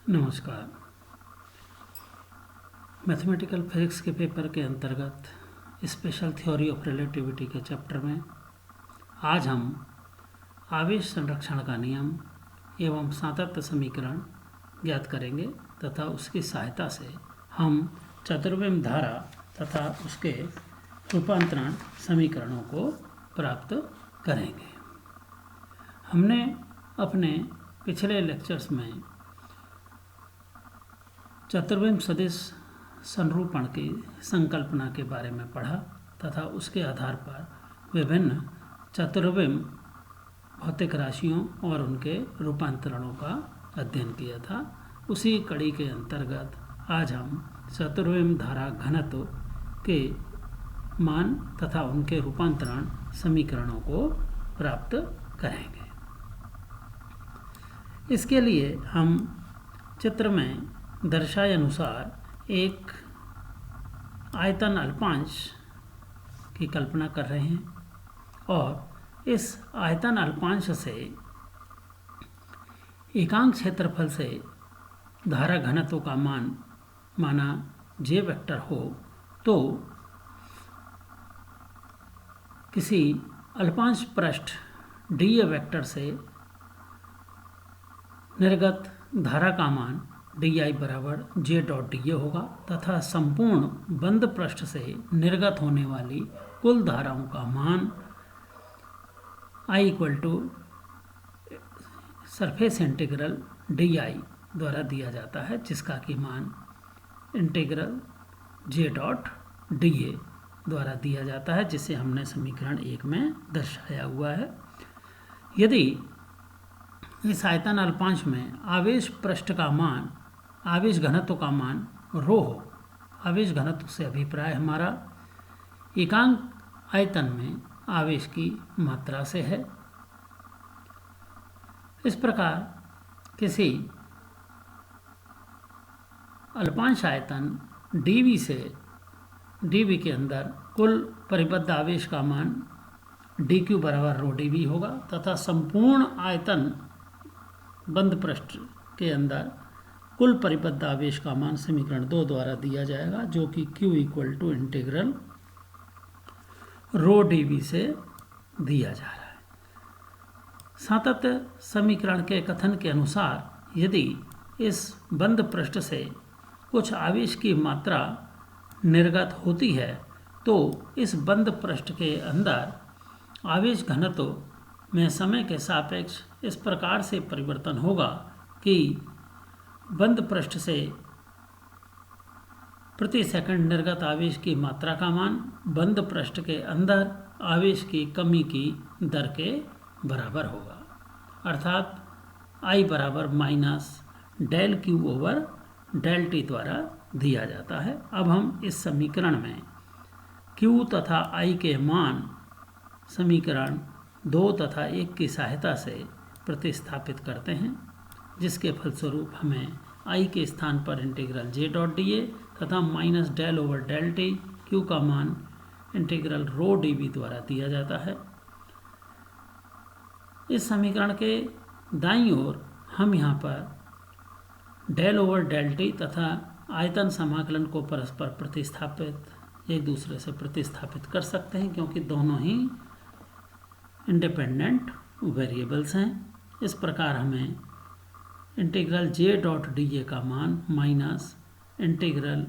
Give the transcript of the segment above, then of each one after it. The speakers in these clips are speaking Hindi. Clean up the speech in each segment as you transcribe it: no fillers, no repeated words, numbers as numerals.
नमस्कार। मैथमेटिकल फिजिक्स के पेपर के अंतर्गत स्पेशल थ्योरी ऑफ रिलेटिविटी के चैप्टर में आज हम आवेश संरक्षण का नियम एवं सातत्य समीकरण ज्ञात करेंगे तथा उसकी सहायता से हम चतुर्विम धारा तथा उसके रूपांतरण समीकरणों को प्राप्त करेंगे। हमने अपने पिछले लेक्चर्स में चतुर्विम सदिश संरूपण की संकल्पना के बारे में पढ़ा तथा उसके आधार पर विभिन्न चतुर्विम भौतिक राशियों और उनके रूपांतरणों का अध्ययन किया था। उसी कड़ी के अंतर्गत आज हम चतुर्विम धारा घनत्व के मान तथा उनके रूपांतरण समीकरणों को प्राप्त करेंगे। इसके लिए हम चित्र में दर्शाए अनुसार एक आयतन अल्पांश की कल्पना कर रहे हैं और इस आयतन अल्पांश से एकांक क्षेत्रफल से धारा घनत्व का मान माना जे वेक्टर हो तो किसी अल्पांश पृष्ठ डी वेक्टर से निर्गत धारा का मान डी बराबर जे डॉट डी होगा तथा संपूर्ण बंद पृष्ठ से निर्गत होने वाली कुल धाराओं का मान I equal to surface integral D द्वारा दिया जाता है, जिसका कि मान इंटीग्रल जे डॉट डी द्वारा दिया जाता है, जिसे हमने समीकरण 1 में दर्शाया हुआ है। यदि इस आयतन अल्पांश में आवेश पृष्ठ का मान आवेश घनत्व का मान रो हो, आवेश घनत्व से अभिप्राय हमारा एकांक आयतन में आवेश की मात्रा से है। इस प्रकार किसी अल्पांश आयतन डीवी के अंदर कुल परिबद्ध आवेश का मान डी क्यू बराबर रो डी वी होगा तथा संपूर्ण आयतन बंद पृष्ठ के अंदर कुल परिबद्ध आवेश का मान समीकरण 2 द्वारा दिया जाएगा, जो कि Q equal to integral rho D V से दिया जा रहा है। सातत्य समीकरण के कथन के अनुसार यदि इस बंद पृष्ठ से कुछ आवेश की मात्रा निर्गत होती है तो इस बंद पृष्ठ के अंदर आवेश घनत्व में समय के सापेक्ष इस प्रकार से परिवर्तन होगा कि बंद पृष्ठ से प्रति सेकंड निर्गत आवेश की मात्रा का मान बंद पृष्ठ के अंदर आवेश की कमी की दर के बराबर होगा, अर्थात I बराबर minus del Q over del T द्वारा दिया जाता है। अब हम इस समीकरण में Q तथा I के मान समीकरण 2 तथा 1 की सहायता से प्रतिस्थापित करते हैं, जिसके फलस्वरूप हमें I के स्थान पर integral J dot D A तथा minus del over del T Q का मान इंटीग्रल रो डी वी द्वारा दिया जाता है। इस समीकरण के दाईं ओर हम यहाँ पर डेल ओवर डेल टी तथा आयतन समाकलन को परस्पर प्रतिस्थापित एक दूसरे से प्रतिस्थापित कर सकते हैं, क्योंकि दोनों ही इंडिपेंडेंट वेरिएबल्स हैं। इस प्रकार हमें integral J dot D A का मान minus integral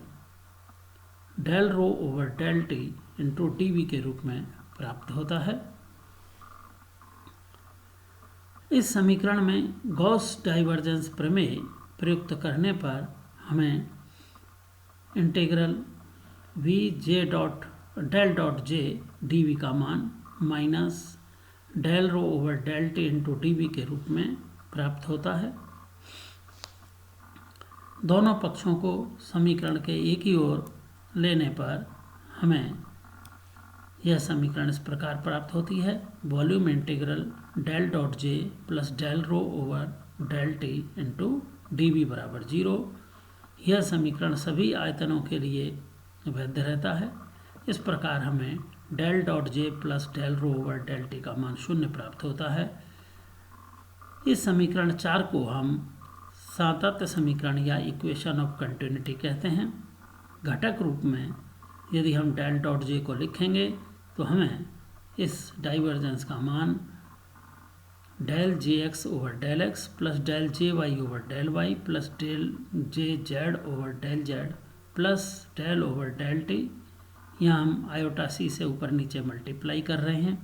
del rho over del T into D V के रूप में प्राप्त होता है। इस समीकरण में गॉस डाइवर्जेंस प्रमेय प्रयुक्त करने पर हमें integral V J dot del dot J D V का मान minus del rho over del T into D V के रूप में प्राप्त होता है। दोनों पक्षों को समीकरण के एक ही ओर लेने पर हमें यह समीकरण इस प्रकार प्राप्त होती है। Volume integral del dot J plus del rho over del T into D V बराबर 0। यह समीकरण सभी आयतनों के लिए वैध रहता है। इस प्रकार हमें del dot J plus del rho over del T का मान 0 प्राप्त होता है। इस समीकरण 4 को हम सातत्य समीकरण या इक्वेशन ऑफ कंटिन्यूटी कहते हैं। घटक रूप में यदि हम डेल डॉट जे को लिखेंगे तो हमें इस डाइवर्जेंस का मान del J X over del X plus del J Y over del Y plus del J Z over del Z plus del over del T, यहाँ हम आयोटा सी से ऊपर नीचे मल्टीप्लाई कर रहे हैं,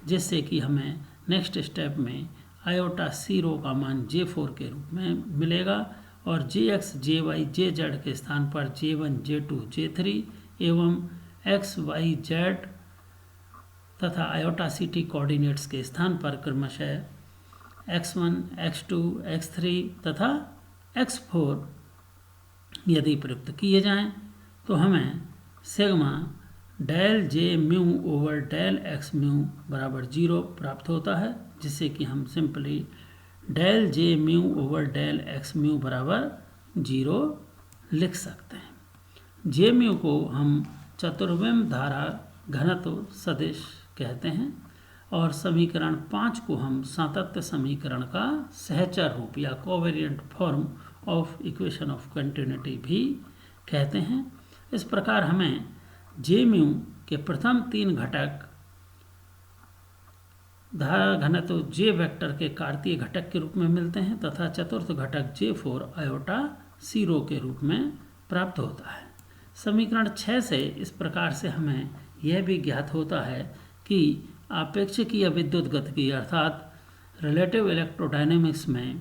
जिससे कि हमें नेक्स्ट स्टेप में आयोटा सी रो का मान J4 के रूप में मिलेगा और Jx, Jy, Jz के स्थान पर J1, J2, J3 एवं X, Y, Z तथा आयोटा सी टी कोऑर्डिनेट्स के स्थान पर क्रमशः x1, x2, x3 तथा x4 यदि प्रयुक्त किए जाएं तो हमें sigma del J mu over del X mu बराबर 0 प्राप्त होता है, जिससे कि हम simply del J mu over del X mu बराबर 0 लिख सकते हैं। जे म्यू को हम चतुर्विम धारा घनत्व सदिश कहते हैं और समीकरण 5 को हम सातत्य समीकरण का सहचर रूप या covariant form of equation of continuity भी कहते हैं। इस प्रकार हमें जे म्यू के प्रथम 3 घटक धारा घनत्व जे वेक्टर के कार्तीय घटक के रूप में मिलते हैं तथा चतुर्थ घटक J4 आयोटा सी रो के रूप में प्राप्त होता है। समीकरण 6 से इस प्रकार से हमें यह भी ज्ञात होता है कि आपेक्षिकीय विद्युत गतिकी अर्थात रिलेटिव इलेक्ट्रोडायनेमिक्स में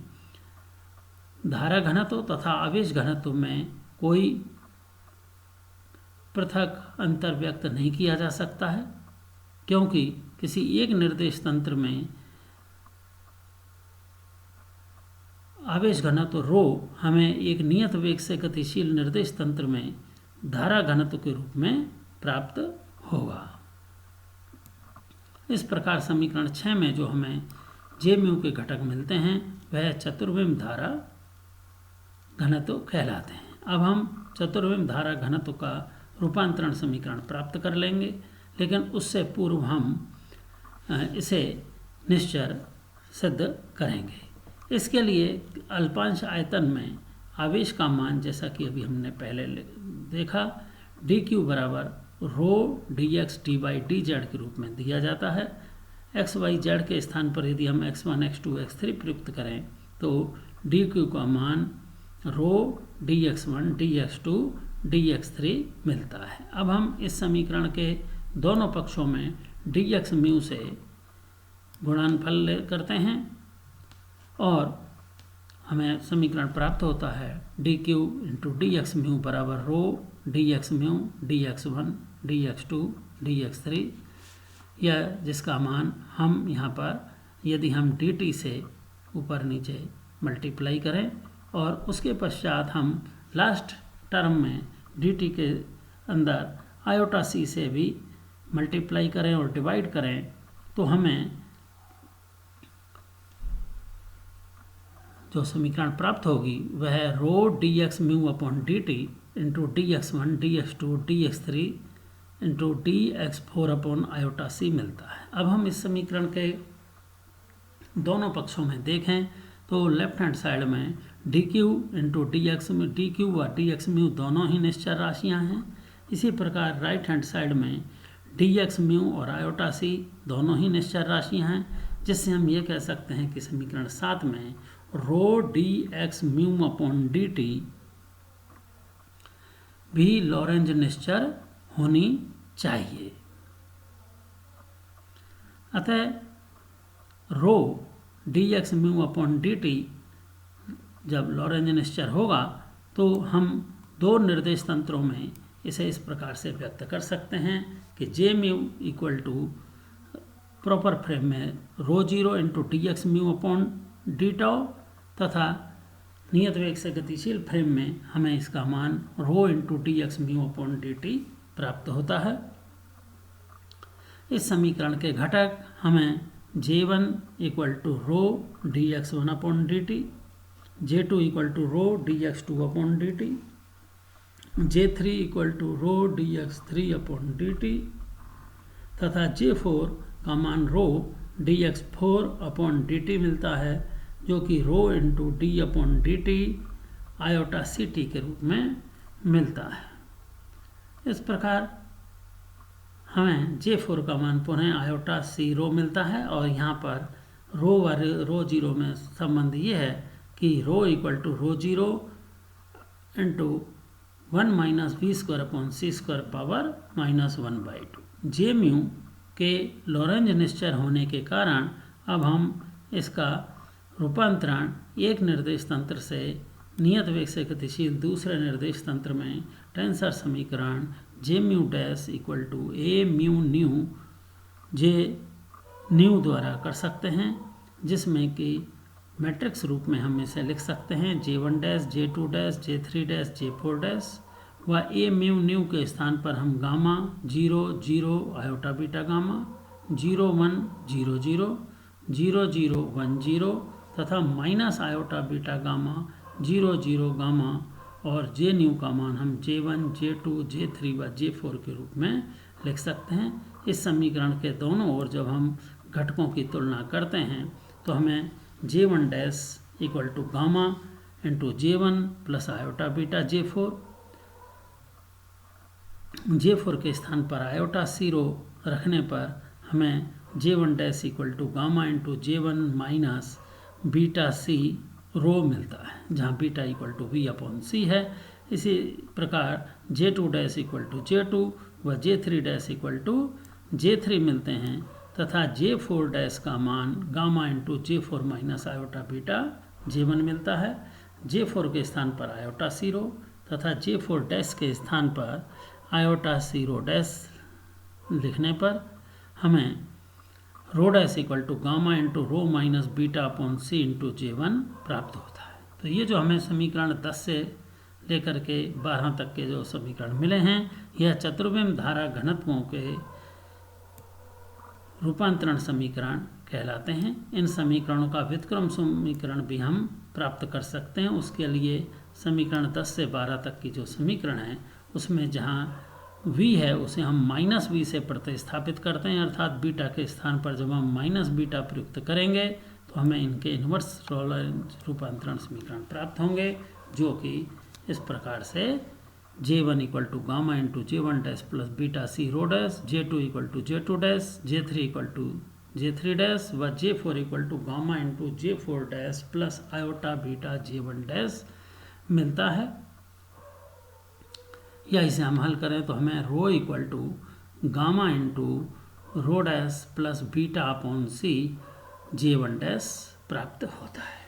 धारा घनत्व तथा आवेश घनत्व में कोई पृथक अंतर व्यक्त नहीं किया जा सकता है, क्योंकि किसी एक निर्देश तंत्र में आवेश घनत्व रो हमें एक नियत वेग से गतिशील निर्देश तंत्र में धारा घनत्व के रूप में प्राप्त होगा। इस प्रकार समीकरण 6 में जो हमें जे म्यू के घटक मिलते हैं वह चतुर्विम धारा घनत्व कहलाते हैं। अब हम चतुर्विम धारा घनत्व का रूपांतरण समीकरण प्राप्त कर लेंगे, लेकिन उससे पूर्व हम इसे निश्चर सिद्ध करेंगे। इसके लिए अल्पांश आयतन में आवेश का मान, जैसा कि अभी हमने पहले देखा, डी क्यू बराबर rho D X D Y D Z के रूप में दिया जाता है। एक्स वाई जेड के स्थान पर यदि हम x1, x2, x3 प्रयुक्त करें तो डी क्यू का मान rho D X one D X two D x three मिलता है। अब हम इस समीकरण के दोनों पक्षों में डी एक्स म्यू से गुणनफल करते हैं और हमें समीकरण प्राप्त होता है D Q into D X mu बराबर rho D X mu D X one D X two D x three, या जिसका मान हम यहाँ पर यदि हम डी टी से ऊपर नीचे मल्टीप्लाई करें और उसके पश्चात हम लास्ट टर्म में डी टी के अंदर आयोटा सी से भी मल्टीप्लाई करें और डिवाइड करें तो हमें जो समीकरण प्राप्त होगी वह rho D X mu upon D T into D X one D X two D X three into D X four upon iota C मिलता है। अब हम इस समीकरण के दोनों पक्षों में देखें तो लेफ्ट हैंड साइड में D Q into D x में डी क्यू व डी एक्स म्यू दोनों ही निश्चर राशियाँ हैं। इसी प्रकार राइट हैंड साइड में डी एक्स म्यू और आयोटा सी दोनों ही निश्चर राशियाँ हैं, जिससे हम ये कह सकते हैं कि समीकरण 7 में rho D X mu upon D T भी लॉरेंज निश्चर होनी चाहिए। अतः rho D X mu upon D T जब लॉरेंज निश्चर होगा तो हम दो निर्देश तंत्रों में इसे इस प्रकार से व्यक्त कर सकते हैं कि J mu equal to proper frame में rho zero into D X mu upon D tau तथा नियत वेग से गतिशील फ्रेम में हमें इसका मान rho into D X mu upon D T प्राप्त होता है। इस समीकरण के घटक हमें J1 equal to rho D X one upon D T, J2 equal to rho D X two upon D T, J3 equal to rho D X three upon D T तथा J4 का मान rho D X four upon D T मिलता है, जो कि rho into D upon D T iota C T के रूप में मिलता है। इस प्रकार हमें J4 का मान पुनः आयोटा सी रो मिलता है और यहाँ पर रो जीरो में संबंध ये है कि rho equal to rho zero into 1 minus V square upon C square power -1/2। J mu के लॉरेंज निश्चर होने के कारण अब हम इसका रूपांतरण एक निर्देश तंत्र से नियत वेग से गतिशील दूसरे निर्देश तंत्र में टेंसर समीकरण J mu dash equal to A mu nu J nu द्वारा कर सकते हैं, जिसमें कि मैट्रिक्स रूप में हम इसे लिख सकते हैं J1 dash J2 dash J3 dash J4 dash व ए म्यू न्यू के स्थान पर हम गामा 0 0 आयोटा बीटा गामा 0 1 0 0 0 0 1 0 तथा minus iota beta gamma 0 0 gamma और जे न्यू का मान हम J1 J2 J3 व J4 के रूप में लिख सकते हैं। इस समीकरण के दोनों ओर जब हम घटकों की तुलना करते हैं तो हमें J1 dash equal to gamma into J1 plus iota beta J4 के स्थान पर आयोटा सी रो रखने पर हमें J1 dash equal to gamma into J1 minus beta C rho मिलता है, जहाँ beta equal to V upon C है। इसी प्रकार J2 dash equal to J2 व J3 dash equal to J3 मिलते हैं तथा J4 डैश का मान gamma into J4 minus iota beta J1 मिलता है। J4 के स्थान पर आयोटा सी रो तथा J4 डैश के स्थान पर आयोटा सी रो डैश लिखने पर हमें rho dash equal to gamma into rho minus beta upon C into J1 प्राप्त होता है। तो ये जो हमें समीकरण 10 से लेकर के 12 तक के जो समीकरण मिले हैं, यह चतुर्विम धारा घनत्वों के रूपांतरण समीकरण कहलाते हैं। इन समीकरणों का व्युत्क्रम समीकरण भी हम प्राप्त कर सकते हैं। उसके लिए समीकरण 10 से 12 तक की जो समीकरण है उसमें जहाँ v है उसे हम माइनस वी से प्रतिस्थापित करते हैं, अर्थात बीटा के स्थान पर जब हम माइनस बीटा प्रयुक्त करेंगे तो हमें इनके इन्वर्स लॉरेंज रूपांतरण समीकरण प्राप्त होंगे, जो कि इस प्रकार से J1 equal to gamma into J1 dash plus beta C rho dash J2 equal to J2 dash J3 equal to J3 dash व J4 equal to gamma into J4 dash plus iota beta J1 dash मिलता है। या इसे हम हल करें तो हमें rho equal to gamma into rho dash plus beta upon C J1 dash प्राप्त होता है।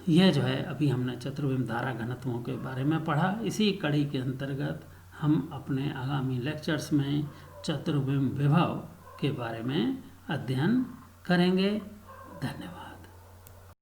यह जो है अभी हमने चतुर्विम धारा घनत्वों के बारे में पढ़ा। इसी कड़ी के अंतर्गत हम अपने आगामी लेक्चर्स में चतुर्विम विभव के बारे में अध्ययन करेंगे। धन्यवाद।